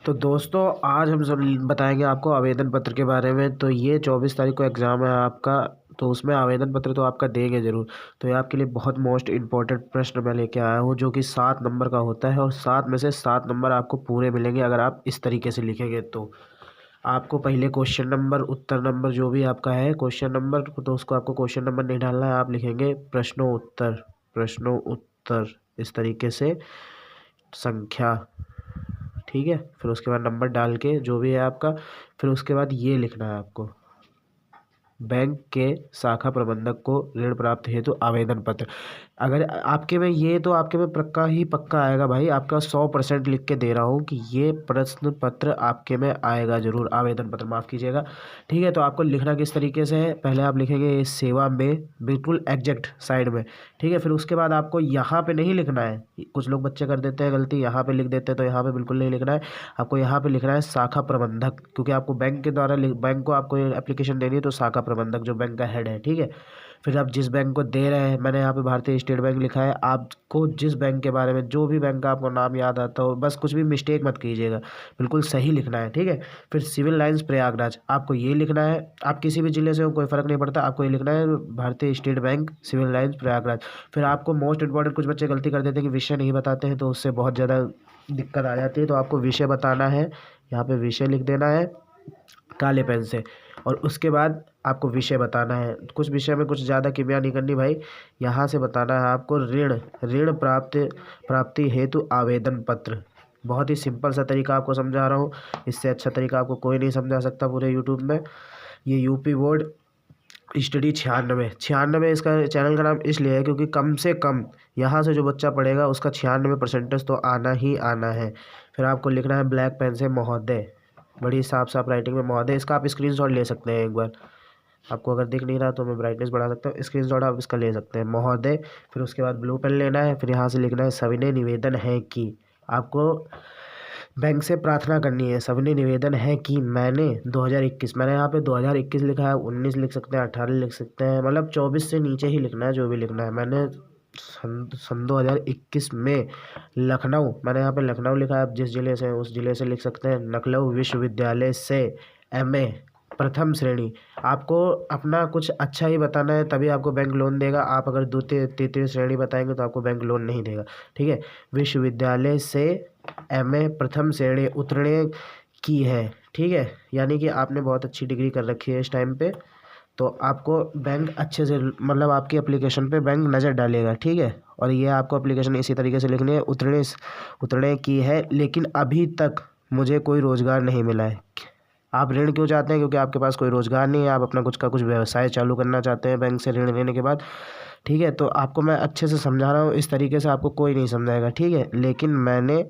तो दोस्तों आज हम सब बताएंगे आपको आवेदन पत्र के बारे में। तो ये 24 तारीख को एग्ज़ाम है आपका। तो उसमें आवेदन पत्र तो आपका देंगे ज़रूर। तो ये आपके लिए बहुत मोस्ट इम्पोर्टेंट प्रश्न मैं लेके आया हूँ जो कि 7 नंबर का होता है और 7 में से 7 नंबर आपको पूरे मिलेंगे अगर आप इस तरीके से लिखेंगे। तो आपको पहले क्वेश्चन नंबर उत्तर नंबर जो भी आपका है क्वेश्चन नंबर, तो उसको आपको क्वेश्चन नंबर नहीं डालना है, आप लिखेंगे प्रश्नों उत्तर इस तरीके से संख्या। ठीक है, फिर उसके बाद नंबर डाल के जो भी है आपका, फिर उसके बाद ये लिखना है आपको, बैंक के शाखा प्रबंधक को ऋण प्राप्त हेतु आवेदन पत्र। अगर आपके में ये तो आपके में पक्का ही पक्का आएगा भाई, आपका 100% लिख के दे रहा हूँ कि ये प्रश्न पत्र आपके में आएगा ज़रूर, आवेदन पत्र माफ़ कीजिएगा। ठीक है, तो आपको लिखना किस तरीके से है, पहले आप लिखेंगे सेवा में, बिल्कुल एग्जैक्ट साइड में। ठीक है, फिर उसके बाद आपको यहाँ पे नहीं लिखना है, कुछ लोग बच्चे कर देते हैं गलती, यहाँ पे लिख देते हैं, तो यहाँ पे बिल्कुल नहीं लिखना है। आपको यहाँ पे लिखना है शाखा प्रबंधक, क्योंकि आपको बैंक के द्वारा बैंक को आपको एप्लीकेशन देनी है, तो शाखा प्रबंधक जो बैंक का हेड है। ठीक है, फिर आप जिस बैंक को दे रहे हैं, मैंने यहाँ पे भारतीय स्टेट बैंक लिखा है, आपको जिस बैंक के बारे में जो भी बैंक का आपको नाम याद आता हो, बस कुछ भी मिस्टेक मत कीजिएगा, बिल्कुल सही लिखना है। ठीक है, फिर सिविल लाइंस प्रयागराज आपको ये लिखना है, आप किसी भी जिले से हो कोई फ़र्क नहीं पड़ता, आपको ये लिखना है Bharatiya State Bank Civil Lines Prayagraj. फिर आपको मोस्ट इंपॉर्टेंट, कुछ बच्चे गलती कर देते हैं कि विषय नहीं बताते हैं, तो उससे बहुत ज़्यादा दिक्कत आ जाती है। तो आपको विषय बताना है, यहाँ पे विषय लिख देना है काले पेन से, और उसके बाद आपको विषय बताना है। कुछ विषय में कुछ ज़्यादा किमिया नहीं करनी भाई, यहाँ से बताना है आपको ऋण प्राप्ति हेतु आवेदन पत्र। बहुत ही सिंपल सा तरीका आपको समझा रहा हूँ, इससे अच्छा तरीका आपको कोई नहीं समझा सकता पूरे यूट्यूब में। ये यूपी बोर्ड स्टडी 96 इसका चैनल का नाम इसलिए है क्योंकि कम से कम यहाँ से जो बच्चा पढ़ेगा उसका 96% तो आना ही आना है। फिर आपको लिखना है ब्लैक पेन से महोदय, बड़ी साफ राइटिंग में महोदय। इसका आप स्क्रीनशॉट ले सकते हैं एक बार, आपको अगर दिख नहीं रहा तो मैं ब्राइटनेस बढ़ा सकता हूँ, स्क्रीनशॉट आप इसका ले सकते हैं महोदय। फिर उसके बाद ब्लू पेन लेना है, फिर यहाँ से लिखना है सविनय निवेदन है कि, आपको बैंक से प्रार्थना करनी है, सविनय निवेदन है कि मैंने 2021, मैंने यहाँ पे 2021 लिखा है, 19 लिख सकते हैं, 18 लिख सकते हैं, मतलब 24 से नीचे ही लिखना है जो भी लिखना है। मैंने सन 2021 में लखनऊ, मैंने यहाँ पे लखनऊ लिखा है, आप जिस ज़िले से हैं उस ज़िले से लिख सकते हैं, लखनऊ विश्वविद्यालय से एमए प्रथम श्रेणी। आपको अपना कुछ अच्छा ही बताना है तभी आपको बैंक लोन देगा, आप अगर द्वितीय तृतीय श्रेणी बताएंगे तो आपको बैंक लोन नहीं देगा। ठीक है, विश्वविद्यालय से एमए प्रथम श्रेणी उत्तीर्ण की है। ठीक है, यानी कि आपने बहुत अच्छी डिग्री कर रखी है इस टाइम पे, तो आपको बैंक अच्छे से, मतलब आपकी एप्लीकेशन पे बैंक नज़र डालेगा। ठीक है, और ये आपको एप्लीकेशन इसी तरीके से लिखनी है, उत्तीर्ण की है लेकिन अभी तक मुझे कोई रोज़गार नहीं मिला है। आप ऋण क्यों चाहते हैं, क्योंकि आपके पास कोई रोज़गार नहीं है, आप अपना कुछ का कुछ व्यवसाय चालू करना चाहते हैं बैंक से ऋण लेने के बाद। ठीक है, तो आपको मैं अच्छे से समझा रहा हूँ, इस तरीके से आपको कोई नहीं समझाएगा। ठीक है, लेकिन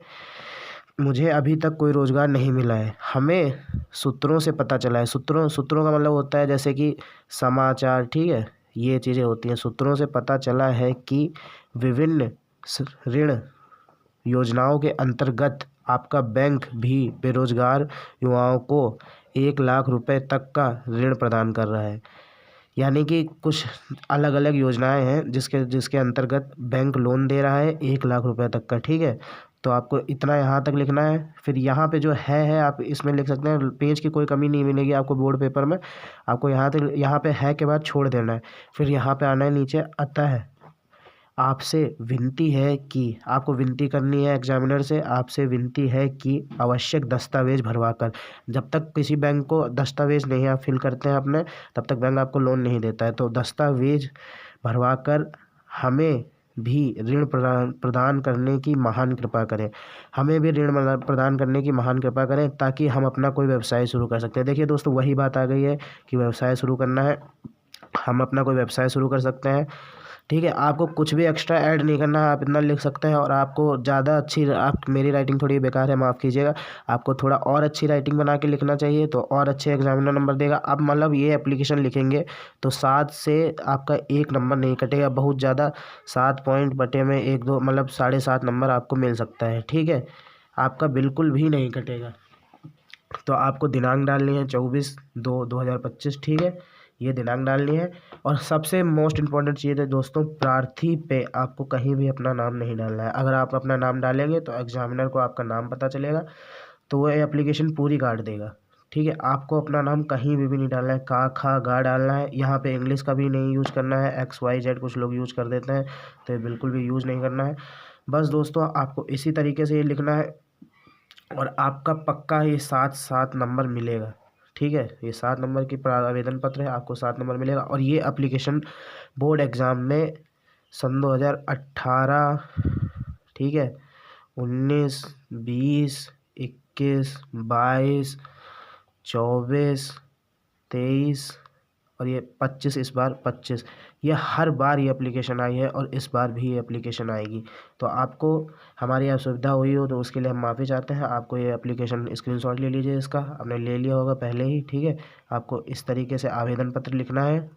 मुझे अभी तक कोई रोज़गार नहीं मिला है, हमें सूत्रों से पता चला है। सूत्रों का मतलब होता है जैसे कि समाचार। ठीक है, ये चीज़ें होती हैं, सूत्रों से पता चला है कि विभिन्न ऋण योजनाओं के अंतर्गत आपका बैंक भी बेरोजगार युवाओं को 1 लाख रुपए तक का ऋण प्रदान कर रहा है। यानी कि कुछ अलग अलग योजनाएं हैं जिसके अंतर्गत बैंक लोन दे रहा है 1 लाख रुपए तक का। ठीक है, तो आपको इतना यहाँ तक लिखना है। फिर यहाँ पे जो है आप इसमें लिख सकते हैं, पेज की कोई कमी नहीं मिलेगी आपको बोर्ड पेपर में। आपको यहाँ तक, यहाँ पे है के बाद छोड़ देना है, फिर यहाँ पे आना है नीचे, अतः आपसे विनती है कि, आपको विनती करनी है एग्जामिनर से, आपसे विनती है कि आवश्यक दस्तावेज भरवा कर, जब तक किसी बैंक को दस्तावेज नहीं आप फिल करते हैं अपने, तब तक बैंक आपको लोन नहीं देता है। तो दस्तावेज भरवा कर हमें भी ऋण प्रदान करने की महान कृपा करें, हमें भी ऋण प्रदान करने की महान कृपा करें ताकि हम अपना कोई व्यवसाय शुरू कर सकते हैं। देखिए दोस्तों, वही बात आ गई है कि व्यवसाय शुरू करना है, हम अपना कोई व्यवसाय शुरू कर सकते हैं। ठीक है, आपको कुछ भी एक्स्ट्रा ऐड नहीं करना है, आप इतना लिख सकते हैं। और आपको ज़्यादा अच्छी, आप, मेरी राइटिंग थोड़ी बेकार है माफ़ कीजिएगा, आपको थोड़ा और अच्छी राइटिंग बना के लिखना चाहिए तो और अच्छे एग्जामिनर नंबर देगा। अब मतलब ये एप्लीकेशन लिखेंगे तो 7 से आपका 1 नंबर नहीं कटेगा, बहुत ज़्यादा 7 पॉइंट बटे में 1-2 मतलब 7.5 नंबर आपको मिल सकता है। ठीक है, आपका बिल्कुल भी नहीं कटेगा। तो आपको दिनांक डालनी है 24/2/2025। ठीक है, ये दिनांक डालनी है। और सबसे मोस्ट इम्पॉर्टेंट चीज़ है दोस्तों, प्रार्थी पे आपको कहीं भी अपना नाम नहीं डालना है। अगर आप अपना नाम डालेंगे तो एग्जामिनर को आपका नाम पता चलेगा, तो वो एप्लीकेशन पूरी काट देगा। ठीक है, आपको अपना नाम कहीं भी नहीं डालना है, का खा गा डालना है। यहाँ पे इंग्लिश का भी नहीं यूज़ करना है, XYZ कुछ लोग यूज़ कर देते हैं, तो ये बिल्कुल भी यूज़ नहीं करना है। बस दोस्तों आपको इसी तरीके से ये लिखना है और आपका पक्का ये 7 नंबर मिलेगा। ठीक है, ये 7 नंबर की आवेदन पत्र है, आपको 7 नंबर मिलेगा। और ये एप्लीकेशन बोर्ड एग्ज़ाम में सन 2018, ठीक है, 19, 20, 21, 22, 24, 23 और ये 25, इस बार 25, ये हर बार ये एप्लीकेशन आई है और इस बार भी ये एप्लीकेशन आएगी। तो आपको हमारी असुविधा हुई हो तो उसके लिए हम माफ़ी चाहते हैं। आपको ये एप्लीकेशन स्क्रीनशॉट ले लीजिए, इसका आपने ले लिया होगा पहले ही। ठीक है, आपको इस तरीके से आवेदन पत्र लिखना है।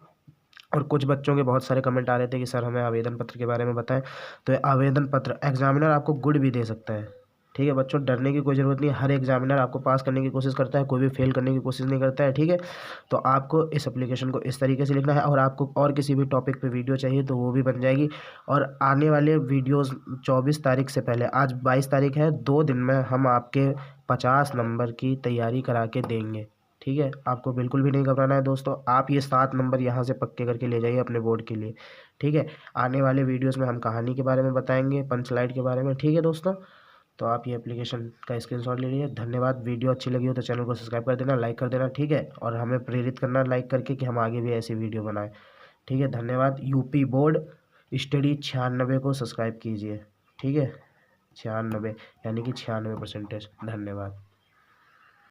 और कुछ बच्चों के बहुत सारे कमेंट आ रहे थे कि सर हमें आवेदन पत्र के बारे में बताएं। तो ये आवेदन पत्र एग्जामिनर आपको गुड भी दे सकता है। ठीक है बच्चों, डरने की कोई ज़रूरत नहीं है। हर एग्जामिनर आपको पास करने की कोशिश करता है, कोई भी फेल करने की कोशिश नहीं करता है। ठीक है, तो आपको इस एप्लीकेशन को इस तरीके से लिखना है। और आपको और किसी भी टॉपिक पे वीडियो चाहिए तो वो भी बन जाएगी। और आने वाले वीडियोस 24 तारीख से पहले, आज 22 तारीख है, 2 दिन में हम आपके 50 नंबर की तैयारी करा के देंगे। ठीक है, आपको बिल्कुल भी नहीं घबराना है दोस्तों। आप ये 7 नंबर यहाँ से पक्के करके ले जाइए अपने बोर्ड के लिए। ठीक है, आने वाले वीडियोस में हम कहानी के बारे में बताएंगे, पंच लाइट के बारे में। ठीक है दोस्तों, तो आप ये एप्लीकेशन का स्क्रीनशॉट ले लीजिए। धन्यवाद। वीडियो अच्छी लगी हो तो चैनल को सब्सक्राइब कर देना, लाइक कर देना। ठीक है, और हमें प्रेरित करना लाइक करके कि हम आगे भी ऐसी वीडियो बनाएं। ठीक है, धन्यवाद। यूपी बोर्ड स्टडी 96 को सब्सक्राइब कीजिए। ठीक है, 96 यानी कि 96%। धन्यवाद।